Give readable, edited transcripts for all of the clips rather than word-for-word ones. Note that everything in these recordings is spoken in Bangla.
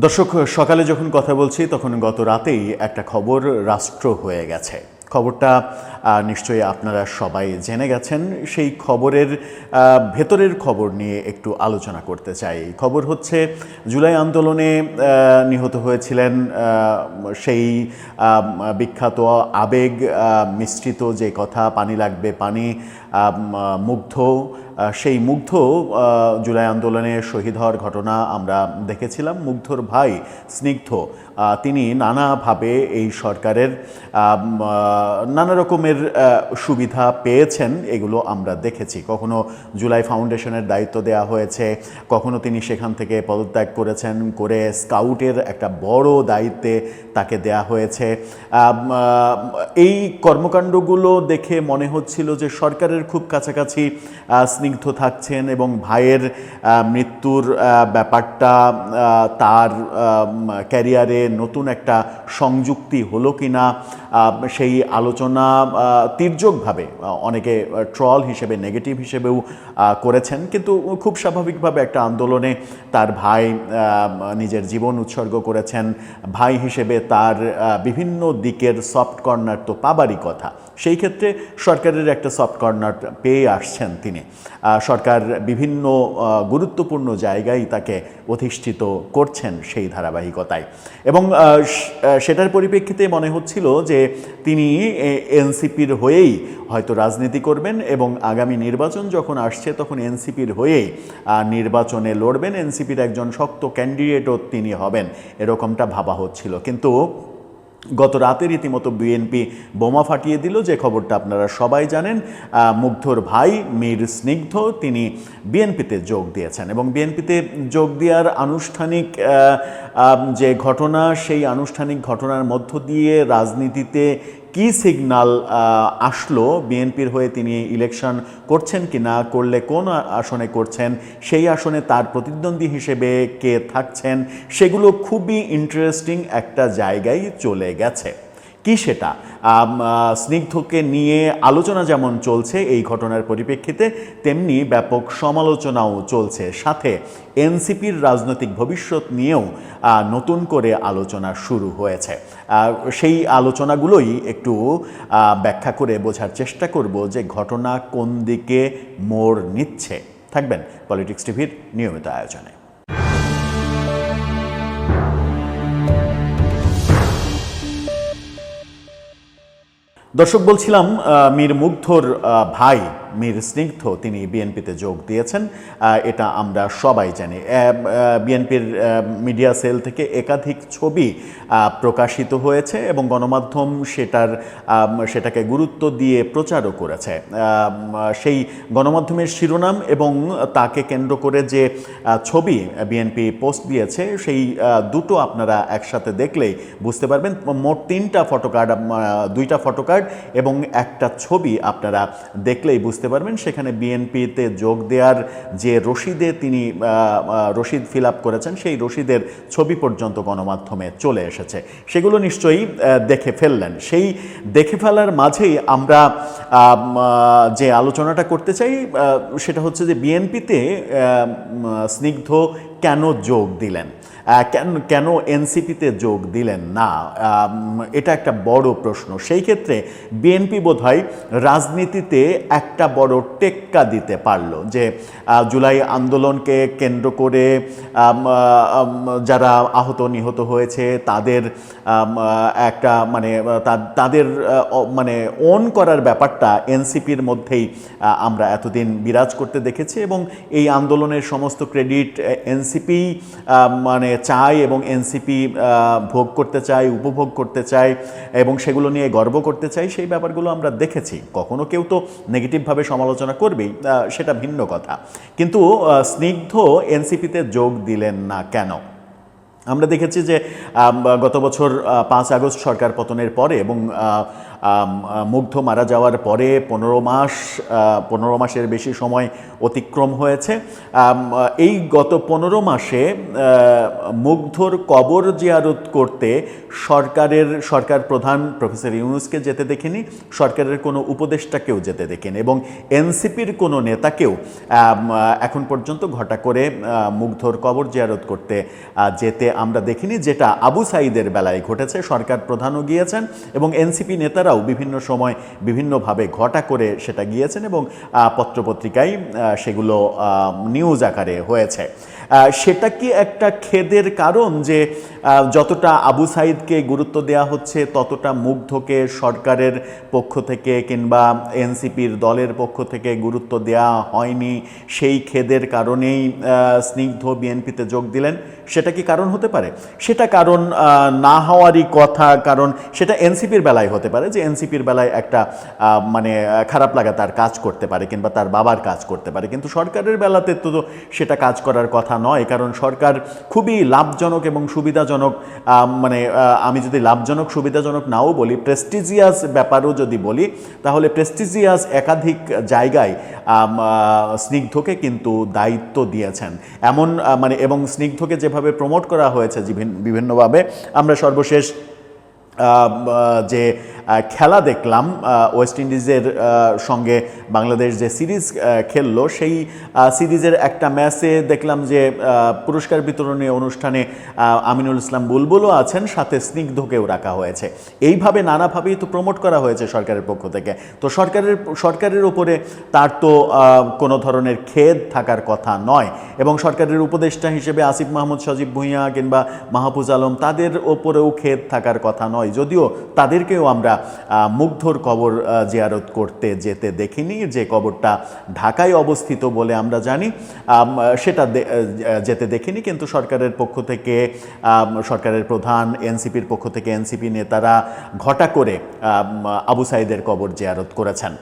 দর্শক, সকালে যখন কথা বলছি তখন গত রাতেই একটা খবর রাষ্ট্র হয়ে গেছে। খবরটা নিশ্চয়ই আপনারা সবাই জেনে গেছেন। সেই খবরের ভেতরের খবর নিয়ে একটু আলোচনা করতে চাই। খবর হচ্ছে জুলাই আন্দোলনে নিহত হয়েছিলেন সেই বিখ্যাত আবেগ মিশ্রিত যে কথা, পানি লাগবে পানি, মুগ্ধ, সেই মুগ্ধ জুলাই আন্দোলনে শহীদ হওয়ার ঘটনা আমরা দেখেছিলাম। মুগ্ধর ভাই স্নিগ্ধ তিনি নানাভাবে এই সরকারের নানা রকমের সুবিধা পেয়েছেন, এগুলো আমরা দেখেছি। কখনো জুলাই ফাউন্ডেশনের দায়িত্ব দেওয়া হয়েছে, কখনো তিনি সেখান থেকে পদত্যাগ করেছেন, করে স্কাউটের একটা বড় দায়িত্বে তাকে দেয়া হয়েছে। এই কর্মকাণ্ডগুলো দেখে মনে হচ্ছিল যে সরকারের খুব কাছাকাছি স্নিগ্ধ থাকছেন এবং ভাইয়ের মৃত্যুর ব্যাপারটা তার ক্যারিয়ারে নতুন একটা সংযুক্তি হলো কিনা সেই আলোচনা তির্যকভাবে অনেকে ট্রল হিসেবে, নেগেটিভ হিসেবেও করেছেন। কিন্তু খুব স্বাভাবিকভাবে একটা আন্দোলনে তার ভাই নিজের জীবন উৎসর্গ করেছেন। ভাই হিসেবে তার বিভিন্ন দিকের সফট কর্নার তো পাবারই কথা। সেই ক্ষেত্রে সরকারের একটা সফট কর্নার পেয়ে আসছেন তিনি। সরকার বিভিন্ন গুরুত্বপূর্ণ জায়গায় তাকে অধিষ্ঠিত করছেন সেই ধারাবাহিকতায়, এবং সেটার পরিপ্রেক্ষিতে মনে হচ্ছিল যে তিনি এনসিপির হয়েই হয়তো রাজনীতি করবেন এবং আগামী নির্বাচন যখন আসছে তখন এনসিপির হয়েই নির্বাচনে লড়বেন, এনসিপির একজন শক্ত ক্যান্ডিডেটও তিনি হবেন, এরকমটা ভাবা হচ্ছিল। কিন্তু গত রাতে রীতিমতো বিএনপি বোমা ফাটিয়ে দিল, যে খবরটা আপনারা সবাই জানেন। মুগ্ধর ভাই মীর স্নিগ্ধ তিনি বিএনপিতে যোগ দিয়েছেন, এবং বিএনপিতে যোগ দেওয়ার আনুষ্ঠানিক যে ঘটনা, সেই আনুষ্ঠানিক ঘটনার মধ্য দিয়ে রাজনীতিতে কি সিগন্যাল আসলো, বিএনপির হয়ে তিনি ইলেকশন করছেন কি না, করলে কোন আসনে করছেন, সেই আসনে তার প্রতিদ্বন্দ্বী হিসেবে কে থাকছেন, সেগুলো খুবই ইন্টারেস্টিং একটা জায়গায় চলে গেছে। কি সেটা, স্নিগ্ধকে নিয়ে আলোচনা যেমন চলছে এই ঘটনার পরিপ্রেক্ষিতে, তেমনি ব্যাপক সমালোচনাও চলছে। সাথে এনসিপির রাজনৈতিক ভবিষ্যৎ নিয়েও নতুন করে আলোচনা শুরু হয়েছে। সেই আলোচনাগুলোই একটু ব্যাখ্যা করে বোঝার চেষ্টা করব যে ঘটনা কোন দিকে মোড় নিচ্ছে। থাকবেন পলিটিক্স টিভির নিয়মিত আয়োজনে। দর্শক, বলছিলাম মীর মুগ্ধর ভাই মীর স্নিগ্ধ তিনি বিএনপিতে যোগ দিয়েছেন, এটা আমরা সবাই জানি। বিএনপির মিডিয়া সেল থেকে একাধিক ছবি প্রকাশিত হয়েছে এবং গণমাধ্যম সেটাকে গুরুত্ব দিয়ে প্রচারও করেছে। সেই গণমাধ্যমের শিরোনাম এবং তাকে কেন্দ্র করে যে ছবি বিএনপি পোস্ট দিয়েছে, সেই দুটো আপনারা একসাথে দেখলেই বুঝতে পারবেন। মোট 3টা ফটোকার্ড, 2টা ফটোকার্ড এবং একটা ছবি আপনারা দেখলেই বুঝতে পারবেন। সেখানে বিএনপিতে যোগ দেওয়ার যে রসিদে তিনি রসিদ ফিল আপ করেছেন, সেই রসিদের ছবি পর্যন্ত গণমাধ্যমে চলে এসেছে। সেগুলো নিশ্চয়ই দেখে ফেললেন। সেই দেখে ফেলার মাঝেই আমরা যে আলোচনাটা করতে চাই সেটা হচ্ছে যে বিএনপিতে স্নিগ্ধ কেন যোগ দিলেন, কেন এনসিপিতে যোগ দিলেন না, এটা একটা বড় প্রশ্ন। সেই ক্ষেত্রে বিএনপি বোধহয় রাজনীতিতে একটা বড় টেক্কা দিতে পারল, যে জুলাই আন্দোলনকে কেন্দ্র করে যারা আহত নিহত হয়েছে তাদের একটা তাদের ওন করার ব্যাপারটা এনসিপির মধ্যেই আমরা এতদিন বিরাজ করতে দেখেছি, এবং এই আন্দোলনের সমস্ত ক্রেডিট এনসিপি চায় এবং এনসিপি ভোগ করতে চায়, উপভোগ করতে চায় এবং সেগুলো নিয়ে গর্ব করতে চাই। সেই ব্যাপারগুলো আমরা দেখেছি। কখনো কেউ তো নেগেটিভভাবে সমালোচনা করবেই, সেটা ভিন্ন কথা। কিন্তু স্নিগ্ধ এনসিপিতে যোগ দিলেন না কেন? আমরা দেখেছি যে গত বছর 5 আগস্ট সরকার পতনের পরে এবং মুগ্ধ মারা যাওয়ার পরে 15 মাসের বেশি সময় অতিক্রম হয়েছে। এই গত 15 মাসে মুগ্ধর কবর জিয়ারত করতে সরকার প্রধান প্রফেসর ইউনূসকে যেতে দেখিনি, সরকারের কোনো উপদেষ্টাকেও যেতে দেখিনি, এবং এনসিপির কোনো নেতাকেও এখন পর্যন্ত ঘটা করে মুগ্ধর কবর জিয়ারত করতে যেতে আমরা দেখিনি, যেটা আবু সাঈদের বেলায় ঘটেছে। সরকার প্রধানও গিয়েছেন এবং এনসিপি নেতারাও বিভিন্ন সময় বিভিন্নভাবে ঘটা করে সেটা গিয়েছেন এবং পত্রপত্রিকায় সেগুলো নিউজ আকারে হয়েছে। সেটা কি একটা খেদের কারণ যে যতটা আবু সাঈদকে গুরুত্ব দেওয়া হচ্ছে ততটা মুগ্ধকে সরকারের পক্ষ থেকে কিংবা এনসিপির দলের পক্ষ থেকে গুরুত্ব দেওয়া হয়নি, সেই খেদের কারণেই স্নিগ্ধ বিএনপিতে যোগ দিলেন? সেটা কি কারণ হতে পারে? সেটা কারণ না হওয়ারই কথা, কারণ সেটা এনসিপির বেলায় হতে পারে যে এনসিপির বেলায় একটা মানে খারাপ লাগা তার কাজ করতে পারে কিংবা তার বাবার কাজ করতে পারে, কিন্তু সরকারের বেলাতে তো সেটা কাজ করার কথা নয়, কারণ সরকার খুবই লাভজনক এবং সুবিধাজনক, মানে আমি যদি লাভজনক সুবিধাজনক নাও বলি, প্রেস্টিজিয়াস ব্যাপারও যদি বলি, তাহলে প্রেস্টিজিয়াস একাধিক জায়গায় স্নিগ্ধকে কিন্তু দায়িত্ব দিয়েছেন এমন মানে, এবং স্নিগ্ধকে যেভাবে প্রমোট করা হয়েছে বিভিন্নভাবে, আমরা সর্বশেষ যে খেলা দেখলাম ওয়েস্ট ইন্ডিজের সঙ্গে বাংলাদেশ যে সিরিজ খেললো, সেই সিরিজের একটা ম্যাচে দেখলাম যে পুরস্কার বিতরণী অনুষ্ঠানে আমিনুল ইসলাম বুলবুলও আছেন, সাথে স্নিগ্ধকেও রাখা হয়েছে। এইভাবে নানাভাবেই তো প্রমোট করা হয়েছে সরকারের পক্ষ থেকে। তো সরকারের উপরে তার তো কোনো ধরনের খেদ থাকার কথা নয়, এবং সরকারের উপদেষ্টা হিসেবে আসিফ মাহমুদ সজীব ভুঁইয়া কিংবা মাহফুজ আলম, তাদের ওপরেও খেদ থাকার কথা নয়, যদিও তাদেরকেও আমরা মুগ্ধর কবর জিয়ারত করতে যেতে দেখিনি। যে কবরটা ঢাকায় অবস্থিত বলে আমরা জানি, সেটা যেতে দেখিনি, কিন্তু সরকারের পক্ষ থেকে, সরকারের প্রধান, এনসিপির পক্ষ থেকে এনসিপি নেতারা ঘটা করে আবু সাঈদের কবর জিয়ারত করেছেন।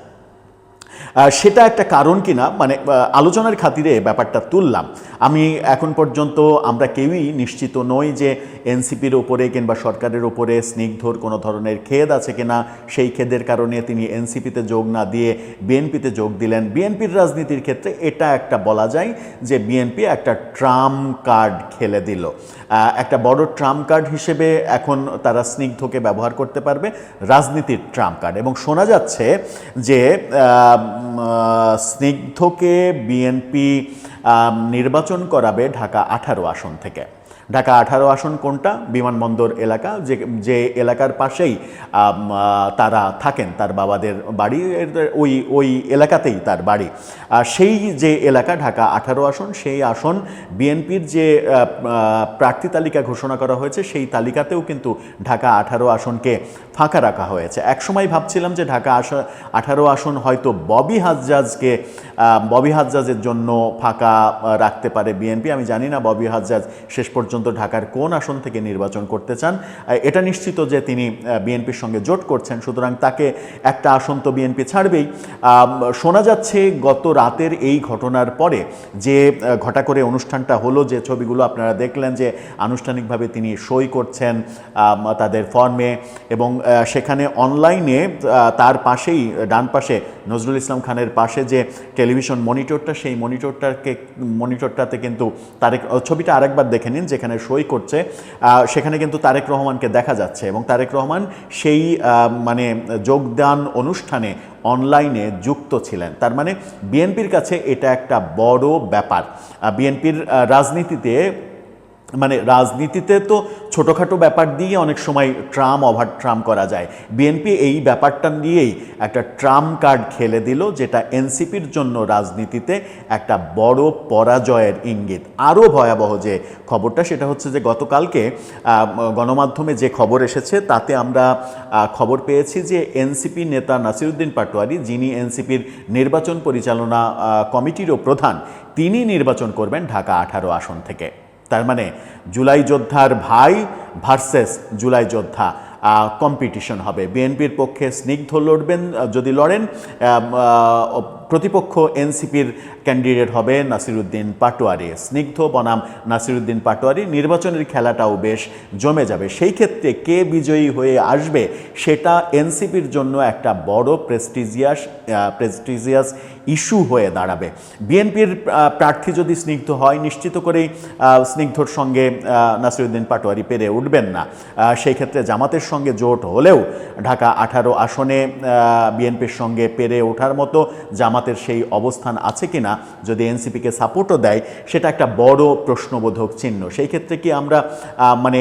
সেটা একটা কারণ কিনা, মানে আলোচনার খাতিরে ব্যাপারটা তুললাম। আমি এখন পর্যন্ত আমরা কেউই নিশ্চিত নই যে এনসিপির ওপরে কিংবা সরকারের ওপরে স্নিগ্ধর কোনো ধরনের খেদ আছে কিনা, সেই খেদের কারণে তিনি এনসিপিতে যোগ না দিয়ে বিএনপিতে যোগ দিলেন। বিএনপির রাজনীতির ক্ষেত্রে এটা একটা বলা যায় যে বিএনপি একটা ট্রাম্প কার্ড খেলে দিল, একটা বড় ট্রাম্প কার্ড হিসেবে এখন তারা স্নিগ্ধকে ব্যবহার করতে পারবে, রাজনীতির ট্রাম্প কার্ড। এবং শোনা যাচ্ছে যে স্নিগ্ধকে বিএনপি নির্বাচন করাবে ঢাকা 18 আসন থেকে। ঢাকা 18 আসন কোনটা? বিমানবন্দর এলাকা, যে এলাকার পাশেই তারা থাকেন, তার বাবাদের বাড়ি ওই এলাকাতেই তার বাড়ি। সেই যে এলাকা ঢাকা 18 আসন, সেই আসন বিএনপির যে প্রার্থী তালিকা ঘোষণা করা হয়েছে, সেই তালিকাতেও কিন্তু ঢাকা 18 আসনকে ফাঁকা রাখা হয়েছে। একসময় ভাবছিলাম যে ঢাকা 18 আসন হয়তো ববি হাজ্জাজের জন্য ফাঁকা রাখতে পারে বিএনপি। আমি জানি না ববি হাজ্জাজ শেষ পর্যন্ত ঢাকার কোন আসন থেকে নির্বাচন করতে চান। এটা নিশ্চিত যে তিনি বিএনপির সঙ্গে জোট করছেন, সুতরাং তাকে একটা আসন তো বিএনপি ছাড়বেই। শোনা যাচ্ছে গত রাতের এই ঘটনার পরে যে ঘটা করে অনুষ্ঠানটা হলো, যে ছবিগুলো আপনারা দেখলেন যে আনুষ্ঠানিকভাবে তিনি সই করছেন তাদের ফর্মে, এবং সেখানে অনলাইনে তার পাশেই, ডান পাশে নজরুল ইসলাম খানের পাশে যে টেলিভিশন মনিটরটা, সেই মনিটরটাতে কিন্তু তারেক, ছবিটা আরেকবার দেখে নিন, যেখানে সই করছে সেখানে কিন্তু তারেক রহমানকে দেখা যাচ্ছে, এবং তারেক রহমান সেই মানে যোগদান অনুষ্ঠানে অনলাইনে যুক্ত ছিলেন। তার মানে বিএনপির কাছে এটা একটা বড় ব্যাপার। বিএনপির রাজনীতিতে তো ছোটোখাটো ব্যাপার দিয়ে অনেক সময় ওভার ট্রাম করা যায়। বিএনপি এই ব্যাপারটা নিয়েই একটা ট্রাম্প কার্ড খেলে দিল, যেটা এনসিপির জন্য রাজনীতিতে একটা বড় পরাজয়ের ইঙ্গিত। আরও ভয়াবহ যে খবরটা, সেটা হচ্ছে যে গতকালকে গণমাধ্যমে যে খবর এসেছে, তাতে আমরা খবর পেয়েছি যে এনসিপি নেতা নাসিরউদ্দিন পাটোয়ারি, যিনি এনসিপির নির্বাচন পরিচালনা কমিটিরও প্রধান, তিনি নির্বাচন করবেন ঢাকা 18 আসন থেকে। তার মানে জুলাই যোদ্ধার ভাই ভার্সেস জুলাই যোদ্ধা কম্পিটিশন হবে। বিএনপির পক্ষে স্নিগ্ধ লড়বেন, যদি লড়েন প্রতিপক্ষ এনসিপির ক্যান্ডিডেট হবে নাসিরুদ্দিন পাটোয়ারি। স্নিগ্ধ বনাম নাসিরুদ্দিন পাটোয়ারি, নির্বাচনের খেলাটাও বেশ জমে যাবে। সেই ক্ষেত্রে কে বিজয়ী হয়ে আসবে সেটা এনসিপির জন্য একটা বড় প্রেস্টিজিয়াস ইস্যু হয়ে দাঁড়াবে। বিএনপির প্রার্থী যদি স্নিগ্ধ হয়, নিশ্চিত করেই স্নিগ্ধর সঙ্গে নাসিরুদ্দিন পাটোয়ারি পেরে উঠবেন না। সেই ক্ষেত্রে জামাতের সঙ্গে জোট হলেও ঢাকা 18 আসনে বিএনপির সঙ্গে পেরে ওঠার মতো জামাতের সেই অবস্থান আছে কিনা, যদি এনসিপিকে সাপোর্টও দেয়, সেটা একটা বড় প্রশ্নবোধক চিহ্ন। সেই ক্ষেত্রে কি আমরা মানে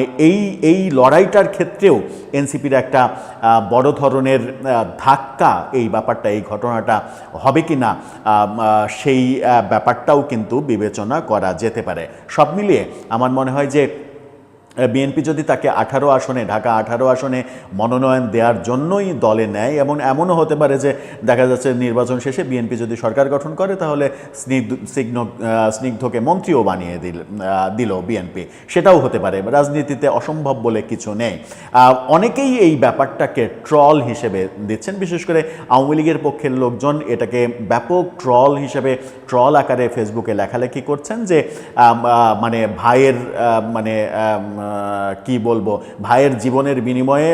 এই লড়াইটার ক্ষেত্রেও এনসিপির একটা বড় ধরনের ধাক্কা, এই ব্যাপারটা, এই ঘটনাটা হবে কিনা, সেই ব্যাপারটাও কিন্তু বিবেচনা করা যেতে পারে। সব মিলিয়ে আমার মনে হয় যে বিএনপি যদি তাকে 18 আসনে, ঢাকা 18 আসনে মনোনয়ন দেওয়ার জন্যই দলে নেয়, এবং এমনও হতে পারে যে দেখা যাচ্ছে নির্বাচন শেষে বিএনপি যদি সরকার গঠন করে তাহলে স্নিগ্ধকে মন্ত্রীও বানিয়ে দিল বিএনপি, সেটাও হতে পারে। রাজনীতিতে অসম্ভব বলে কিছু নেই। অনেকেই এই ব্যাপারটাকে ট্রল হিসেবে দিচ্ছেন, বিশেষ করে আওয়ামী লীগের পক্ষের লোকজন এটাকে ব্যাপক ট্রল হিসেবে, ট্রল আকারে ফেসবুকে লেখালেখি করছেন যে মানে ভাইয়ের মানে কি বলবো, ভাইয়ের জীবনের বিনিময়ে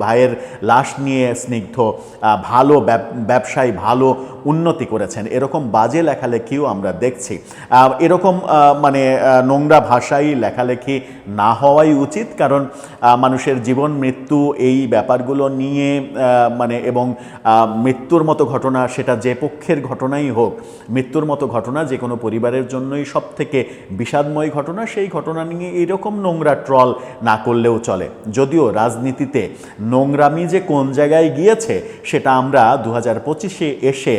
ভাইয়ের লাশ নিয়ে স্নিগ্ধ ভালো ব্যবসায় ভালো উন্নতি করেছেন, এরকম বাজে লেখালেখিও আমরা দেখছি। এরকম মানে নোংরা ভাষায় লেখালেখি না হওয়াই উচিত, কারণ মানুষের জীবন মৃত্যু এই ব্যাপারগুলো নিয়ে মানে, এবং মৃত্যুর মতো ঘটনা, সেটা যে পক্ষের ঘটনাই হোক, মৃত্যুর মতো ঘটনা যে কোনো পরিবারের জন্যই সব থেকে বিষাদময় ঘটনা। সেই ঘটনা নিয়ে এরকম নোংরা ট্রল না করলেও চলে। যদিও রাজনীতিতে নোংরামি যে কোন জায়গায় গিয়েছে সেটা আমরা 2025-এ এসে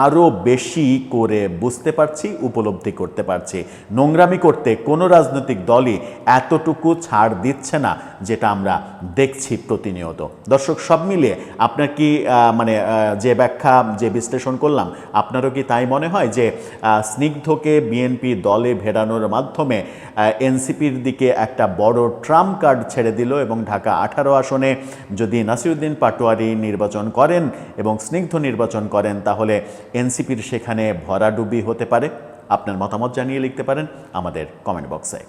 আরও বেশি করে বুঝতে পারছি, উপলব্ধি করতে পারছি। নোংরামি করতে কোনো রাজনৈতিক দলই এতটুকু ছাড় দিচ্ছে না, যেটা আমরা দেখছি প্রতিনিয়ত। দর্শক, সব মিলিয়ে আপনার কি মানে যে ব্যাখ্যা, যে বিশ্লেষণ করলাম, আপনারও কি তাই মনে হয় যে স্নিগ্ধকে বিএনপি দলে ভেড়ানোর মাধ্যমে এনসিপির দিকে একটা বড় ট্রাম্প কার্ড ছেড়ে দিল, এবং ঢাকা 18 আসনে যদি নাসিরুদ্দিন পাটোয়ারি নির্বাচন করেন এবং স্নিগ্ধ নির্বাচন করেন, তাহলে এনসিপির সেখানে ভরাডুবি হতে পারে? আপনার মতামত জানিয়ে লিখতে পারেন আমাদের কমেন্ট বক্সে।